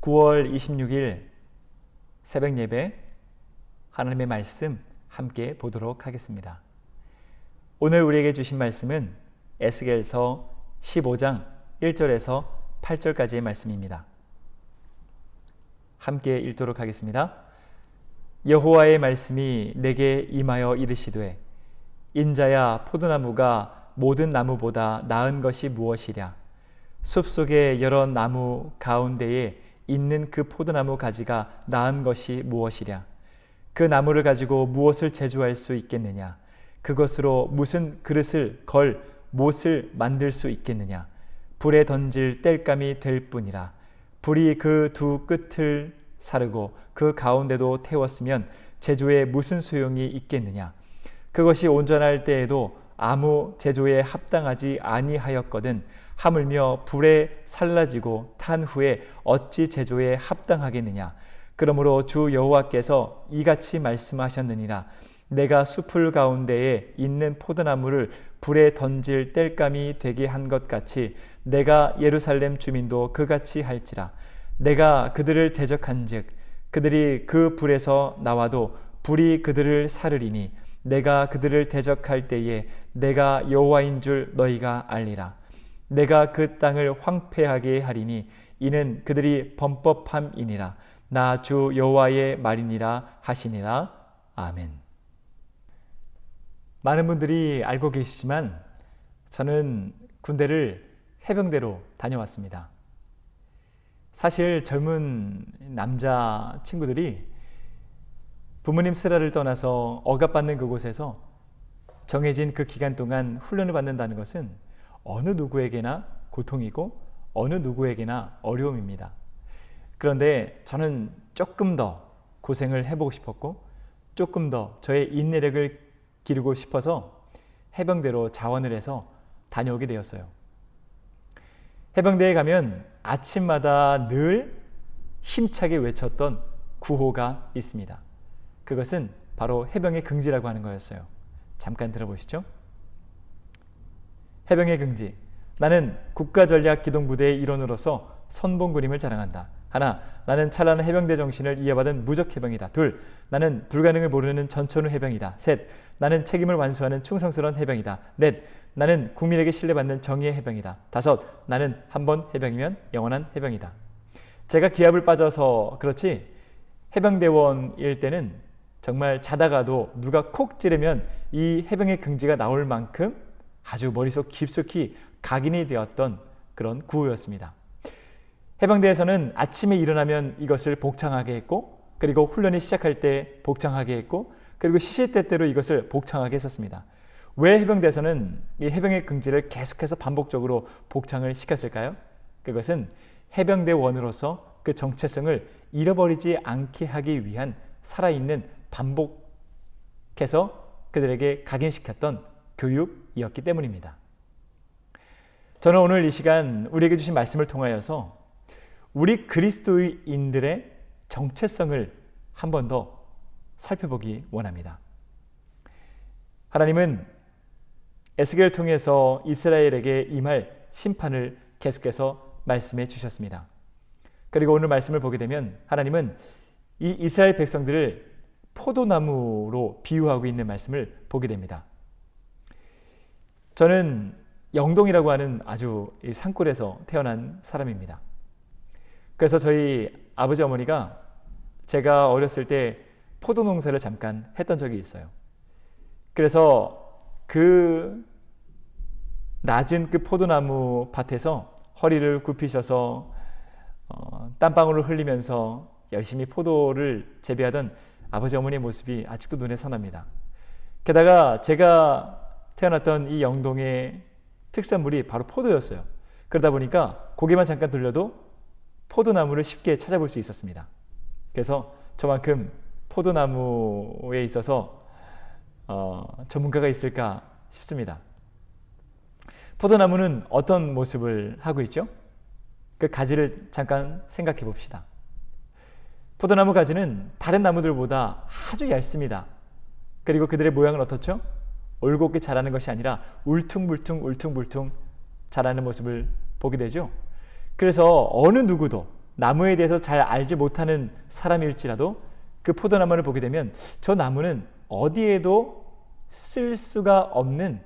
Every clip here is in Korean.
9월 26일 새벽 예배 하나님의 말씀 함께 보도록 하겠습니다. 오늘 우리에게 주신 말씀은 에스겔서 15장 1절에서 8절까지의 말씀입니다. 함께 읽도록 하겠습니다. 여호와의 말씀이 내게 임하여 이르시되 인자야, 포도나무가 모든 나무보다 나은 것이 무엇이랴? 숲속의 여러 나무 가운데에 있는 그 포도나무 가지가 나은 것이 무엇이랴? 그 나무를 가지고 무엇을 제조할 수 있겠느냐? 그것으로 무슨 그릇을 걸 못을 만들 수 있겠느냐? 불에 던질 땔감이 될 뿐이라. 불이 그 두 끝을 사르고 그 가운데도 태웠으면 제조에 무슨 소용이 있겠느냐? 그것이 온전할 때에도 아무 제조에 합당하지 아니하였거든 하물며 불에 살라지고 탄 후에 어찌 제조에 합당하겠느냐? 그러므로 주 여호와께서 이같이 말씀하셨느니라. 내가 숲을 가운데에 있는 포도나무를 불에 던질 땔감이 되게 한 것 같이 내가 예루살렘 주민도 그같이 할지라. 내가 그들을 대적한즉 그들이 그 불에서 나와도 불이 그들을 사르리니 내가 그들을 대적할 때에 내가 여호와인 줄 너희가 알리라. 내가 그 땅을 황폐하게 하리니 이는 그들이 범법함이니라. 나 주 여호와의 말이니라 하시니라. 아멘. 많은 분들이 알고 계시지만 저는 군대를 해병대로 다녀왔습니다. 사실 젊은 남자 친구들이 부모님 슬하를 떠나서 억압받는 그곳에서 정해진 그 기간 동안 훈련을 받는다는 것은 어느 누구에게나 고통이고 어느 누구에게나 어려움입니다. 그런데 저는 조금 더 고생을 해보고 싶었고 조금 더 저의 인내력을 기르고 싶어서 해병대로 자원을 해서 다녀오게 되었어요. 해병대에 가면 아침마다 늘 힘차게 외쳤던 구호가 있습니다. 그것은 바로 해병의 긍지라고 하는 거였어요. 잠깐 들어보시죠. 해병의 긍지. 나는 국가전략기동부대의 일원으로서 선봉군임을 자랑한다. 하나, 나는 찬란한 해병대 정신을 이어받은 무적해병이다. 둘, 나는 불가능을 모르는 전천후 해병이다. 셋, 나는 책임을 완수하는 충성스러운 해병이다. 넷, 나는 국민에게 신뢰받는 정의의 해병이다. 다섯, 나는 한 번 해병이면 영원한 해병이다. 제가 기합을 빠져서 그렇지 해병대원일 때는 정말 자다가도 누가 콕 찌르면 이 해병의 긍지가 나올 만큼 아주 머릿속 깊숙이 각인이 되었던 그런 구호였습니다. 해병대에서는 아침에 일어나면 이것을 복창하게 했고, 그리고 훈련이 시작할 때 복창하게 했고, 그리고 시시때때로 이것을 복창하게 했었습니다. 왜 해병대에서는 이 해병의 긍지를 계속해서 반복적으로 복창을 시켰을까요? 그것은 해병대원으로서 그 정체성을 잃어버리지 않게 하기 위한 살아있는 반복해서 그들에게 각인시켰던 교육이었기 때문입니다. 저는 오늘 이 시간 우리에게 주신 말씀을 통하여서 우리 그리스도인들의 정체성을 한 번 더 살펴보기 원합니다. 하나님은 에스겔을 통해서 이스라엘에게 임할 심판을 계속해서 말씀해 주셨습니다. 그리고 오늘 말씀을 보게 되면 하나님은 이 이스라엘 백성들을 포도나무로 비유하고 있는 말씀을 보게 됩니다. 저는 영동이라고 하는 아주 산골에서 태어난 사람입니다. 그래서 저희 아버지 어머니가 제가 어렸을 때 포도 농사를 잠깐 했던 적이 있어요. 그래서 그 낮은 그 포도나무 밭에서 허리를 굽히셔서 땀방울을 흘리면서 열심히 포도를 재배하던 아버지 어머니의 모습이 아직도 눈에 선합니다. 게다가 제가 태어났던 이 영동의 특산물이 바로 포도였어요. 그러다 보니까 고개만 잠깐 돌려도 포도나무를 쉽게 찾아볼 수 있었습니다. 그래서 저만큼 포도나무에 있어서 전문가가 있을까 싶습니다. 포도나무는 어떤 모습을 하고 있죠? 그 가지를 잠깐 생각해 봅시다. 포도나무 가지는 다른 나무들보다 아주 얇습니다. 그리고 그들의 모양은 어떻죠? 올곧게 자라는 것이 아니라 울퉁불퉁 자라는 모습을 보게 되죠. 그래서 어느 누구도 나무에 대해서 잘 알지 못하는 사람일지라도 그 포도나무를 보게 되면 저 나무는 어디에도 쓸 수가 없는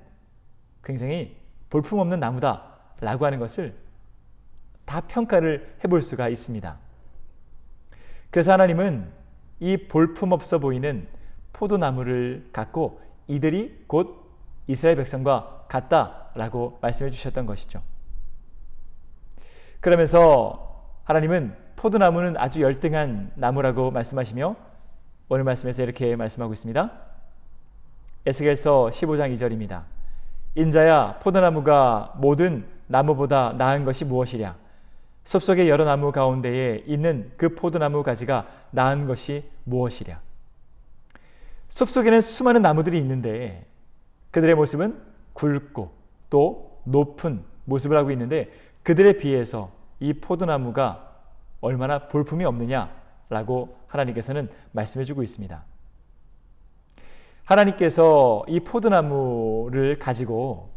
굉장히 볼품없는 나무다라고 하는 것을 다 평가를 해볼 수가 있습니다. 그래서 하나님은 이 볼품없어 보이는 포도나무를 갖고 이들이 곧 이스라엘 백성과 같다라고 말씀해 주셨던 것이죠. 그러면서 하나님은 포도나무는 아주 열등한 나무라고 말씀하시며 오늘 말씀에서 이렇게 말씀하고 있습니다. 에스겔서 15장 2절입니다. 인자야, 포도나무가 모든 나무보다 나은 것이 무엇이랴? 숲속의 여러 나무 가운데에 있는 그 포도나무 가지가 나은 것이 무엇이랴? 숲속에는 수많은 나무들이 있는데 그들의 모습은 굵고 또 높은 모습을 하고 있는데 그들에 비해서 이 포도나무가 얼마나 볼품이 없느냐라고 하나님께서는 말씀해주고 있습니다. 하나님께서 이 포도나무를 가지고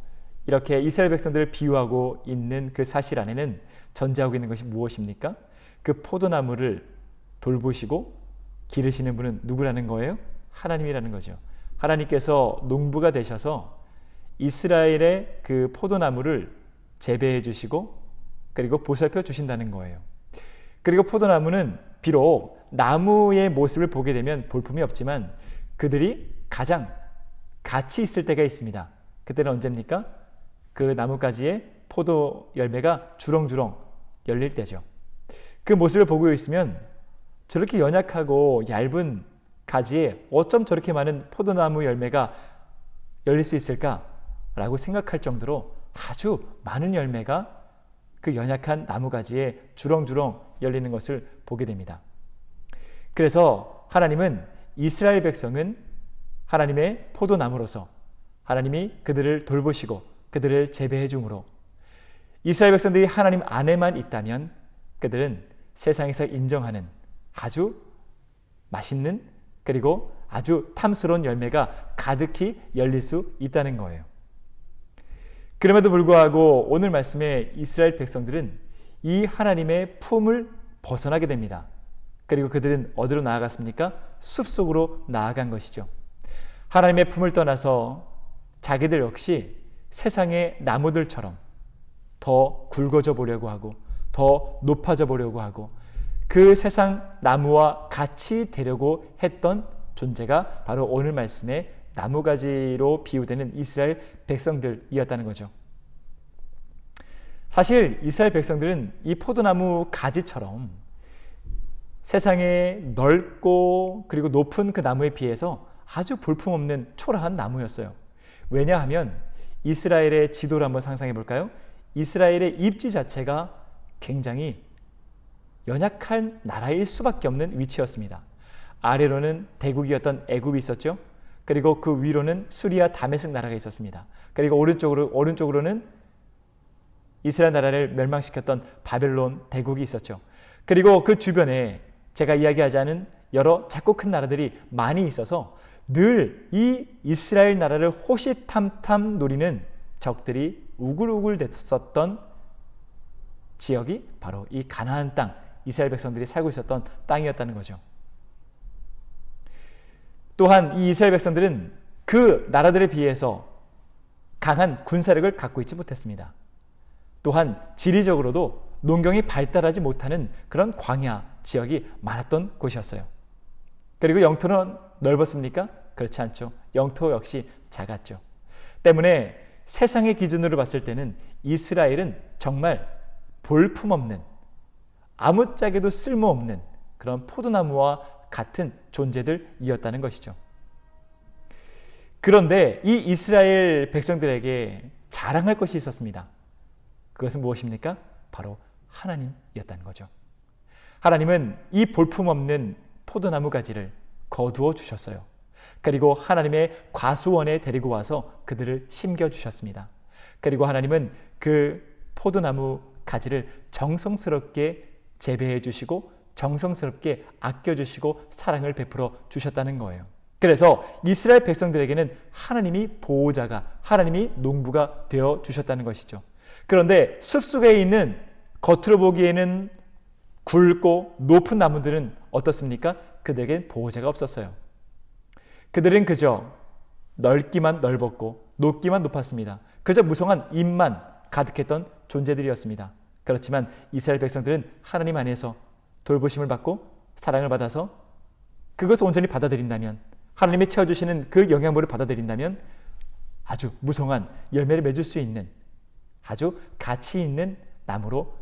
이렇게 이스라엘 백성들을 비유하고 있는 그 사실 안에는 전제하고 있는 것이 무엇입니까? 그 포도나무를 돌보시고 기르시는 분은 누구라는 거예요? 하나님이라는 거죠. 하나님께서 농부가 되셔서 이스라엘의 그 포도나무를 재배해 주시고 그리고 보살펴 주신다는 거예요. 그리고 포도나무는 비록 나무의 모습을 보게 되면 볼품이 없지만 그들이 가장 같이 있을 때가 있습니다. 그때는 언제입니까? 그 나뭇가지에 포도 열매가 주렁주렁 열릴 때죠. 그 모습을 보고 있으면 저렇게 연약하고 얇은 가지에 어쩜 저렇게 많은 포도나무 열매가 열릴 수 있을까라고 생각할 정도로 아주 많은 열매가 그 연약한 나무가지에 주렁주렁 열리는 것을 보게 됩니다. 그래서 하나님은 이스라엘 백성은 하나님의 포도나무로서 하나님이 그들을 돌보시고 그들을 재배해 줌으로 이스라엘 백성들이 하나님 안에만 있다면 그들은 세상에서 인정하는 아주 맛있는 그리고 아주 탐스러운 열매가 가득히 열릴 수 있다는 거예요. 그럼에도 불구하고 오늘 말씀에 이스라엘 백성들은 이 하나님의 품을 벗어나게 됩니다. 그리고 그들은 어디로 나아갔습니까? 숲속으로 나아간 것이죠. 하나님의 품을 떠나서 자기들 역시 세상의 나무들처럼 더 굵어져 보려고 하고 더 높아져 보려고 하고 그 세상 나무와 같이 되려고 했던 존재가 바로 오늘 말씀에 나무가지로 비유되는 이스라엘 백성들이었다는 거죠. 사실 이스라엘 백성들은 이 포도나무 가지처럼 세상에 넓고 그리고 높은 그 나무에 비해서 아주 볼품없는 초라한 나무였어요. 왜냐하면 이스라엘의 지도를 한번 상상해 볼까요? 이스라엘의 입지 자체가 굉장히 연약한 나라일 수밖에 없는 위치였습니다. 아래로는 대국이었던 애굽이 있었죠. 그리고 그 위로는 수리아 다메섹 나라가 있었습니다. 그리고 오른쪽으로는 이스라엘 나라를 멸망시켰던 바벨론 대국이 있었죠. 그리고 그 주변에 제가 이야기하지 않은 여러 작고 큰 나라들이 많이 있어서 늘 이 이스라엘 나라를 호시탐탐 노리는 적들이 우글우글 됐었던 지역이 바로 이 가나안 땅, 이스라엘 백성들이 살고 있었던 땅이었다는 거죠. 또한 이 이스라엘 백성들은 그 나라들에 비해서 강한 군사력을 갖고 있지 못했습니다. 또한 지리적으로도 농경이 발달하지 못하는 그런 광야 지역이 많았던 곳이었어요. 그리고 영토는 넓었습니까? 그렇지 않죠. 영토 역시 작았죠. 때문에 세상의 기준으로 봤을 때는 이스라엘은 정말 볼품없는 아무짝에도 쓸모없는 그런 포도나무와 같은 존재들이었다는 것이죠. 그런데 이 이스라엘 백성들에게 자랑할 것이 있었습니다. 그것은 무엇입니까? 바로 하나님이었다는 거죠. 하나님은 이 볼품없는 포도나무 가지를 거두어 주셨어요. 그리고 하나님의 과수원에 데리고 와서 그들을 심겨주셨습니다. 그리고 하나님은 그 포도나무 가지를 정성스럽게 재배해 주시고 정성스럽게 아껴주시고 사랑을 베풀어 주셨다는 거예요. 그래서 이스라엘 백성들에게는 하나님이 보호자가, 하나님이 농부가 되어 주셨다는 것이죠. 그런데 숲속에 있는 겉으로 보기에는 굵고 높은 나무들은 어떻습니까? 그들에겐 보호자가 없었어요. 그들은 그저 넓기만 넓었고 높기만 높았습니다. 그저 무성한 입만 가득했던 존재들이었습니다. 그렇지만 이스라엘 백성들은 하나님 안에서 돌보심을 받고 사랑을 받아서 그것을 온전히 받아들인다면, 하나님이 채워주시는 그 영양분을 받아들인다면 아주 무성한 열매를 맺을 수 있는 아주 가치 있는 나무로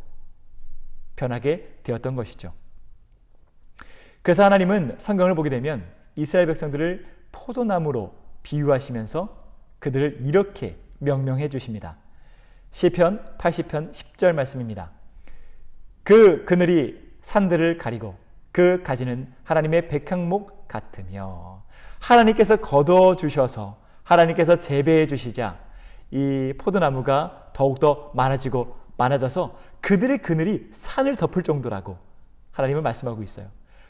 변하게 되었던 것이죠. 그래서 하나님은 성경을 보게 되면 이스라엘 백성들을 포도나무로 비유하시면서 그들을 이렇게 명명해 주십니다. 시편 80편 10절 말씀입니다. 그 그늘이 산들을 가리고 그 가지는 하나님의 백향목 같으며, 하나님께서 거둬주셔서 하나님께서 재배해 주시자 이 포도나무가 더욱더 많아져서 그들의 그늘이 산을 덮을 정도라고 하나님은 말씀하고 있어요.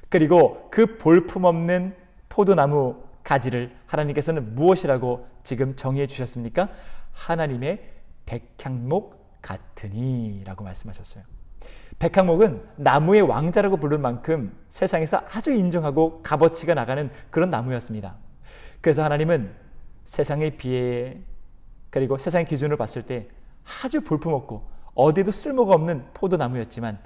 그리고 그 볼품없는 포도나무 가지를 하나님께서는 무엇이라고 지금 정의해 주셨습니까? 하나님의 백향목 같으니 라고 말씀하셨어요. 백향목은 나무의 왕자라고 부를 만큼 세상에서 아주 인정하고 값어치가 나가는 그런 나무였습니다. 그래서 하나님은 세상의 비에 그리고 세상의 기준으로 봤을 때 아주 볼품없고 어디에도 쓸모가 없는 포도나무였지만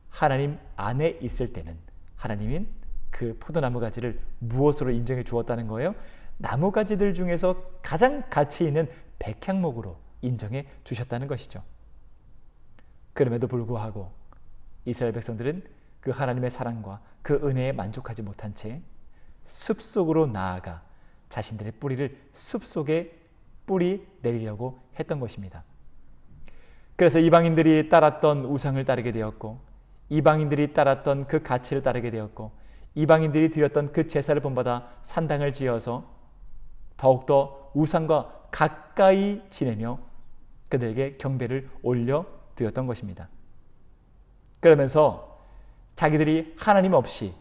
하나님 안에 있을 때는 하나님은 그 포도나무 가지를 무엇으로 인정해 주었다는 거예요? 나무 가지들 중에서 가장 가치 있는 백향목으로 인정해 주셨다는 것이죠. 그럼에도 불구하고 이스라엘 백성들은 그 하나님의 사랑과 그 은혜에 만족하지 못한 채 숲속으로 나아가 자신들의 뿌리를 숲속에 뿌리 내리려고 했던 것입니다. 그래서 이방인들이 따랐던 우상을 따르게 되었고, 이방인들이 따랐던 그 가치를 따르게 되었고, 이방인들이 드렸던 그 제사를 본받아 산당을 지어서 더욱더 우상과 가까이 지내며 그들에게 경배를 올려드렸던 것입니다. 그러면서 자기들이 하나님 없이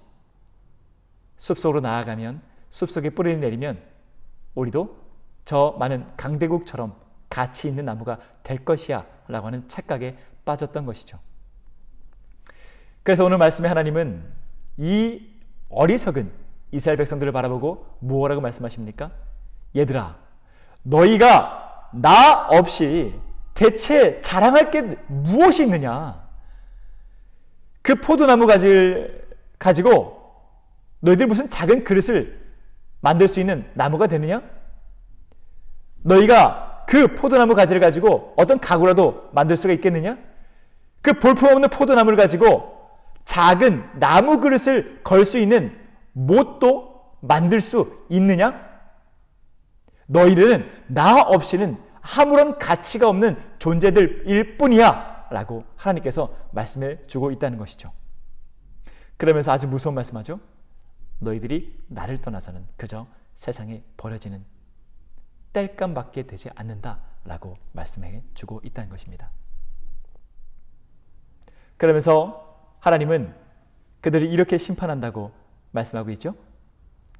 숲속으로 나아가면, 숲속에 뿌리를 내리면 우리도 저 많은 강대국처럼 가치 있는 나무가 될 것이야 라고 하는 착각에 빠졌던 것이죠. 그래서 오늘 말씀의 하나님은 이 어리석은 이스라엘 백성들을 바라보고 무엇라고 말씀하십니까? 얘들아, 너희가 나 없이 대체 자랑할 게 무엇이 있느냐? 그 포도나무 가지를 가지고 너희들 무슨 작은 그릇을 만들 수 있는 나무가 되느냐? 너희가 그 포도나무 가지를 가지고 어떤 가구라도 만들 수가 있겠느냐? 그 볼품없는 포도나무를 가지고 작은 나무 그릇을 걸 수 있는 못도 만들 수 있느냐? 너희들은 나 없이는 아무런 가치가 없는 존재들일 뿐이야 라고 하나님께서 말씀해 주고 있다는 것이죠. 그러면서 아주 무서운 말씀하죠. 너희들이 나를 떠나서는 그저 세상에 버려지는 땔감밖에 되지 않는다 라고 말씀해 주고 있다는 것입니다. 그러면서 하나님은 그들을 이렇게 심판한다고 말씀하고 있죠.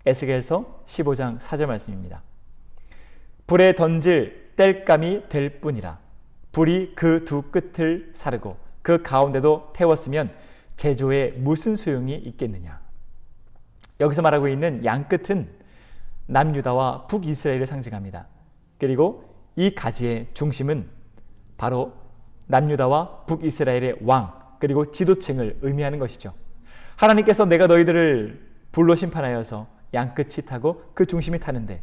에스겔서 15장 4절 말씀입니다. 불에 던질 땔감이 될 뿐이라 불이 그 두 끝을 사르고 그 가운데도 태웠으면 제조에 무슨 소용이 있겠느냐. 여기서 말하고 있는 양끝은 남유다와 북이스라엘을 상징합니다. 그리고 이 가지의 중심은 바로 남유다와 북이스라엘의 왕 그리고 지도층을 의미하는 것이죠. 하나님께서 내가 너희들을 불로 심판하여서 양끝이 타고 그 중심이 타는데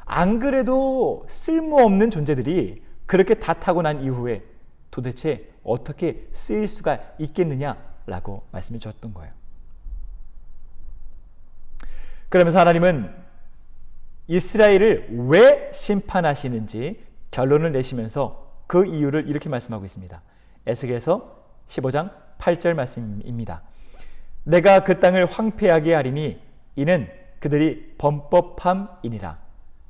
안 그래도 쓸모없는 존재들이 그렇게 다 타고 난 이후에 도대체 어떻게 쓰일 수가 있겠느냐라고 말씀해 주셨던 거예요. 그러면서 하나님은 이스라엘을 왜 심판하시는지 결론을 내시면서 그 이유를 이렇게 말씀하고 있습니다. 에스겔서 15장 8절 말씀입니다. 내가 그 땅을 황폐하게 하리니 이는 그들이 범법함이니라.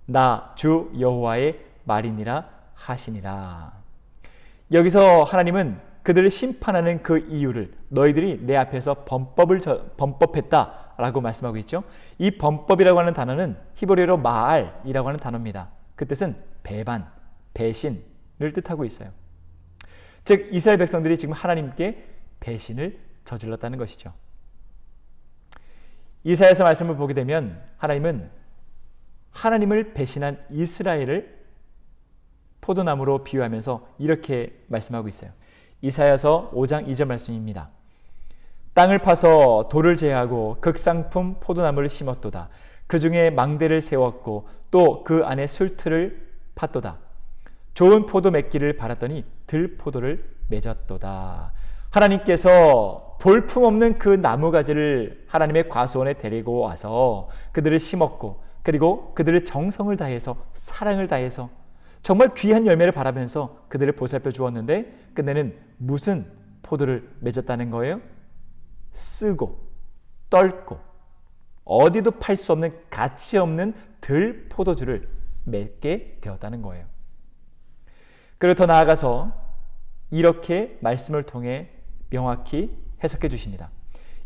나 주 여호와의 말이니라 하시니라. 여기서 하나님은 그들을 심판하는 그 이유를 너희들이 내 앞에서 범법했다라고 말씀하고 있죠. 이 범법이라고 하는 단어는 히브리어로 마알이라고 하는 단어입니다. 그 뜻은 배반, 배신을 뜻하고 있어요. 즉 이스라엘 백성들이 지금 하나님께 배신을 저질렀다는 것이죠. 이사야서 말씀을 보게 되면 하나님은 하나님을 배신한 이스라엘을 포도나무로 비유하면서 이렇게 말씀하고 있어요. 이사야서 5장 2절 말씀입니다. 땅을 파서 돌을 제하고 극상품 포도나무를 심었도다. 그 중에 망대를 세웠고 또 그 안에 술틀을 팠도다. 좋은 포도 맺기를 바랐더니 들포도를 맺었도다. 하나님께서 볼품없는 그 나무가지를 하나님의 과수원에 데리고 와서 그들을 심었고, 그리고 그들을 정성을 다해서 사랑을 다해서 정말 귀한 열매를 바라면서 그들을 보살펴 주었는데, 그들은 무슨 포도를 맺었다는 거예요? 쓰고 떫고 어디도 팔 수 없는 가치 없는 들 포도주를 맺게 되었다는 거예요. 그리고 더 나아가서 이렇게 말씀을 통해 명확히 해석해 주십니다.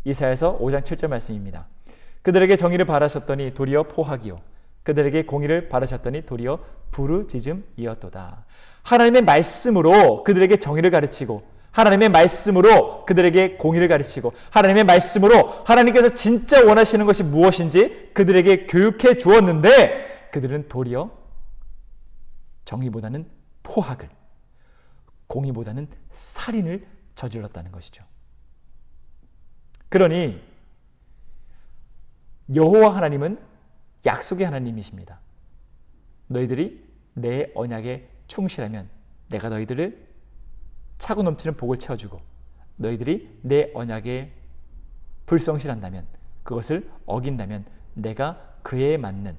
이사야서 5장 7절 말씀입니다. 그들에게 정의를 바라셨더니 도리어 포학이요, 그들에게 공의를 바라셨더니 도리어 부르짖음이었도다. 하나님의 말씀으로 그들에게 정의를 가르치고, 하나님의 말씀으로 그들에게 공의를 가르치고, 하나님의 말씀으로 하나님께서 진짜 원하시는 것이 무엇인지 그들에게 교육해 주었는데, 그들은 도리어 정의보다는 포학을, 공의보다는 살인을 저질렀다는 것이죠. 그러니 여호와 하나님은 약속의 하나님이십니다. 너희들이 내 언약에 충실하면 내가 너희들을 차고 넘치는 복을 채워주고, 너희들이 내 언약에 불성실한다면, 그것을 어긴다면 내가 그에 맞는,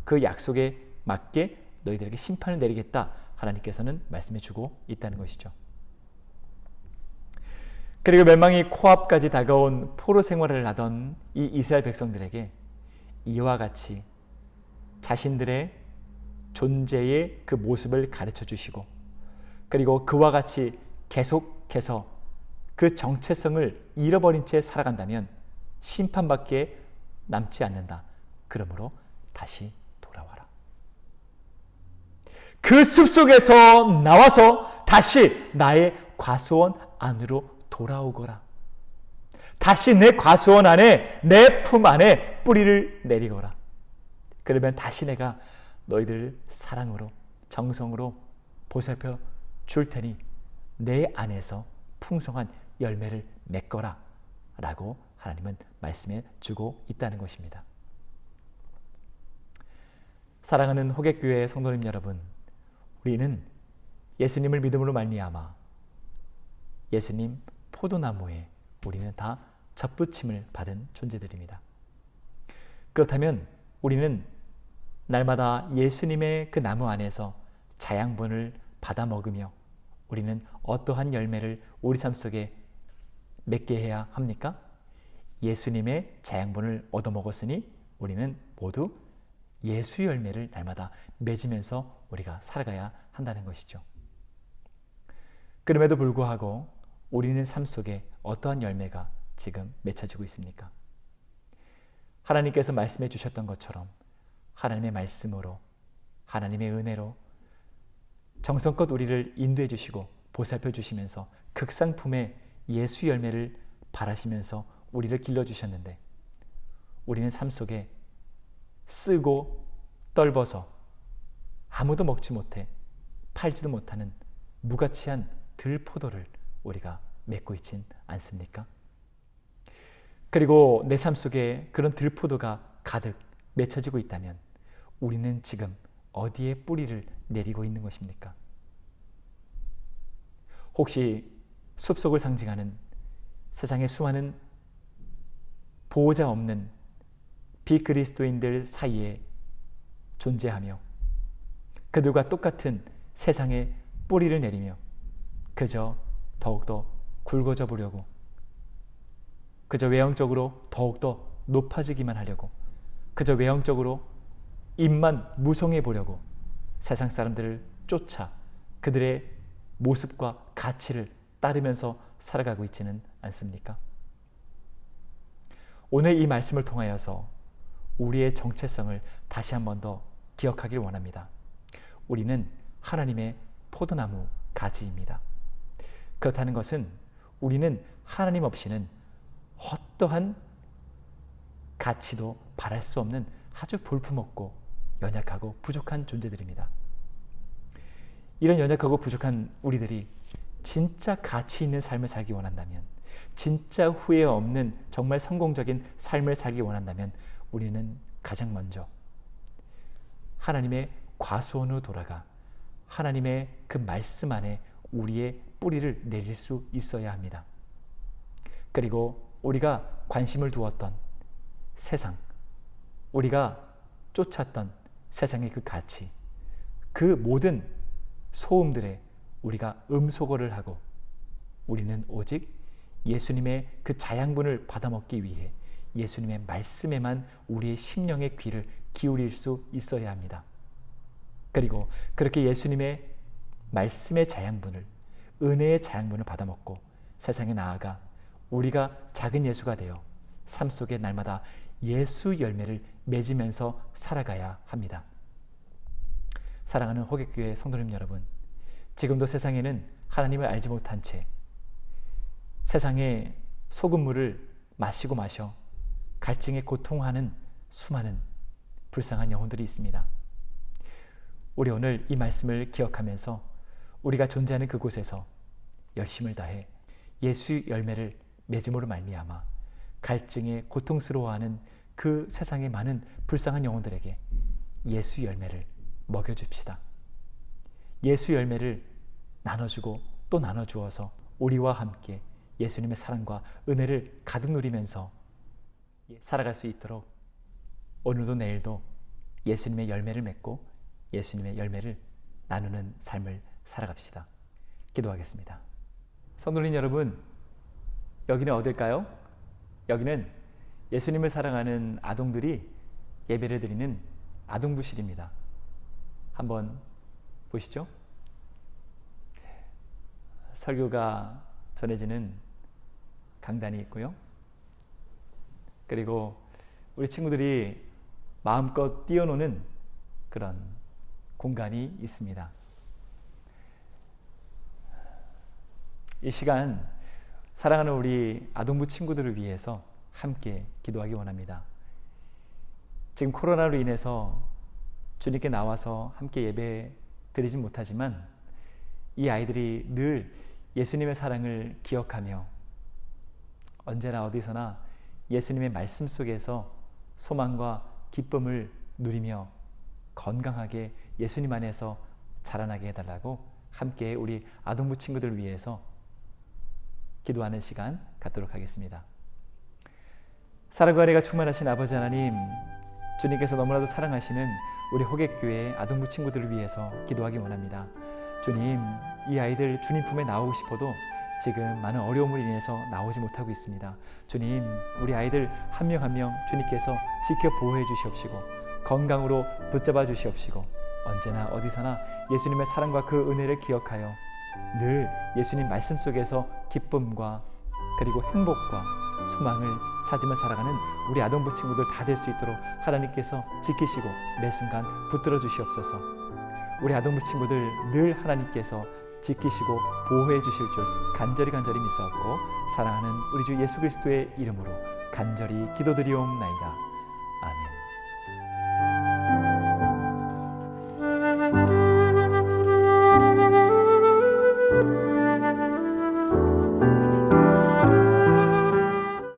그 약속에 맞게 너희들에게 심판을 내리겠다, 하나님께서는 말씀해 주고 있다는 것이죠. 그리고 멸망이 코앞까지 다가온 포로 생활을 하던 이 이스라엘 백성들에게 이와 같이 자신들의 존재의 그 모습을 가르쳐 주시고, 그리고 그와 같이 계속해서 그 정체성을 잃어버린 채 살아간다면 심판밖에 남지 않는다. 그러므로 다시 돌아와라. 그 숲속에서 나와서 다시 나의 과수원 안으로 돌아오거라. 다시 내 과수원 안에, 내 품 안에 뿌리를 내리거라. 그러면 다시 내가 너희들을 사랑으로, 정성으로 보살펴 줄 테니 내 안에서 풍성한 열매를 맺거라 라고 하나님은 말씀해 주고 있다는 것입니다. 사랑하는 호객교회 성도님 여러분, 우리는 예수님을 믿음으로 말미암아 예수님 포도나무에 우리는 다 접붙임을 받은 존재들입니다. 그렇다면 우리는 날마다 예수님의 그 나무 안에서 자양분을 받아 먹으며 우리는 어떠한 열매를 우리 삶 속에 맺게 해야 합니까? 예수님의 자양분을 얻어먹었으니 우리는 모두 예수 열매를 날마다 맺으면서 우리가 살아가야 한다는 것이죠. 그럼에도 불구하고 우리는 삶 속에 어떠한 열매가 지금 맺혀지고 있습니까? 하나님께서 말씀해 주셨던 것처럼 하나님의 말씀으로, 하나님의 은혜로 정성껏 우리를 인도해 주시고 보살펴 주시면서 극상품의 예수 열매를 바라시면서 우리를 길러주셨는데, 우리는 삶 속에 쓰고 떫어서 아무도 먹지 못해 팔지도 못하는 무가치한 들포도를 우리가 맺고 있진 않습니까? 그리고 내 삶 속에 그런 들포도가 가득 맺혀지고 있다면 우리는 지금 어디에 뿌리를 내리고 있는 것입니까? 혹시 숲속을 상징하는 세상의 수많은 보호자 없는 비그리스도인들 사이에 존재하며 그들과 똑같은 세상에 뿌리를 내리며 그저 더욱더 굵어져 보려고, 그저 외형적으로 더욱더 높아지기만 하려고, 그저 외형적으로 입만 무성해 보려고 세상 사람들을 쫓아 그들의 모습과 가치를 따르면서 살아가고 있지는 않습니까? 오늘 이 말씀을 통하여서 우리의 정체성을 다시 한 번 더 기억하길 원합니다. 우리는 하나님의 포도나무 가지입니다. 그렇다는 것은 우리는 하나님 없이는 어떠한 가치도 바랄 수 없는 아주 볼품없고 연약하고 부족한 존재들입니다. 이런 연약하고 부족한 우리들이 진짜 가치 있는 삶을 살기 원한다면, 진짜 후회 없는 정말 성공적인 삶을 살기 원한다면 우리는 가장 먼저 하나님의 과수원으로 돌아가 하나님의 그 말씀 안에 우리의 뿌리를 내릴 수 있어야 합니다. 그리고 우리가 관심을 두었던 세상, 우리가 쫓았던 세상의 그 가치, 그 모든 소음들에 우리가 음소거를 하고 우리는 오직 예수님의 그 자양분을 받아먹기 위해 예수님의 말씀에만 우리의 심령의 귀를 기울일 수 있어야 합니다. 그리고 그렇게 예수님의 말씀의 자양분을, 은혜의 자양분을 받아먹고 세상에 나아가 우리가 작은 예수가 되어 삶 속에 날마다 예수 열매를 맺으면서 살아가야 합니다. 사랑하는 호객교회 성도님 여러분, 지금도 세상에는 하나님을 알지 못한 채 세상의 소금물을 마시고 마셔 갈증에 고통하는 수많은 불쌍한 영혼들이 있습니다. 우리 오늘 이 말씀을 기억하면서 우리가 존재하는 그곳에서 열심을 다해 예수 열매를 맺음으로 말미암아 갈증에 고통스러워하는 그 세상의 많은 불쌍한 영혼들에게 예수 열매를 먹여줍시다. 예수 열매를 나눠주고 또 나눠주어서 우리와 함께 예수님의 사랑과 은혜를 가득 누리면서 살아갈 수 있도록 오늘도 내일도 예수님의 열매를 맺고 예수님의 열매를 나누는 삶을 살아갑시다. 기도하겠습니다. 성도님 여러분, 여기는 어딜까요? 여기는 예수님을 사랑하는 아동들이 예배를 드리는 아동부실입니다. 한번 보시죠. 설교가 전해지는 강단이 있고요. 그리고 우리 친구들이 마음껏 뛰어노는 그런 공간이 있습니다. 이 시간 사랑하는 우리 아동부 친구들을 위해서 함께 기도하기 원합니다. 지금 코로나로 인해서 주님께 나와서 함께 예배 드리진 못하지만 이 아이들이 늘 예수님의 사랑을 기억하며 언제나 어디서나 예수님의 말씀 속에서 소망과 기쁨을 누리며 건강하게 예수님 안에서 자라나게 해달라고 함께 우리 아동부 친구들을 위해서 기도하는 시간 갖도록 하겠습니다. 사랑과 은혜가 충만하신 아버지 하나님, 주님께서 너무나도 사랑하시는 우리 호객교회 아동부 친구들을 위해서 기도하기 원합니다. 주님, 이 아이들 주님 품에 나오고 싶어도 지금 많은 어려움으로 인해서 나오지 못하고 있습니다. 주님, 우리 아이들 한 명 한 명 주님께서 지켜 보호해 주시옵시고 건강으로 붙잡아 주시옵시고 언제나 어디서나 예수님의 사랑과 그 은혜를 기억하여 늘 예수님 말씀 속에서 기쁨과 그리고 행복과 소망을 찾으며 살아가는 우리 아동부 친구들 다 될 수 있도록 하나님께서 지키시고 매 순간 붙들어 주시옵소서. 우리 아동부 친구들 늘 하나님께서 지키시고 보호해 주실 줄 간절히 믿사옵고 사랑하는 우리 주 예수 그리스도의 이름으로 간절히 기도드리옵나이다. 아멘.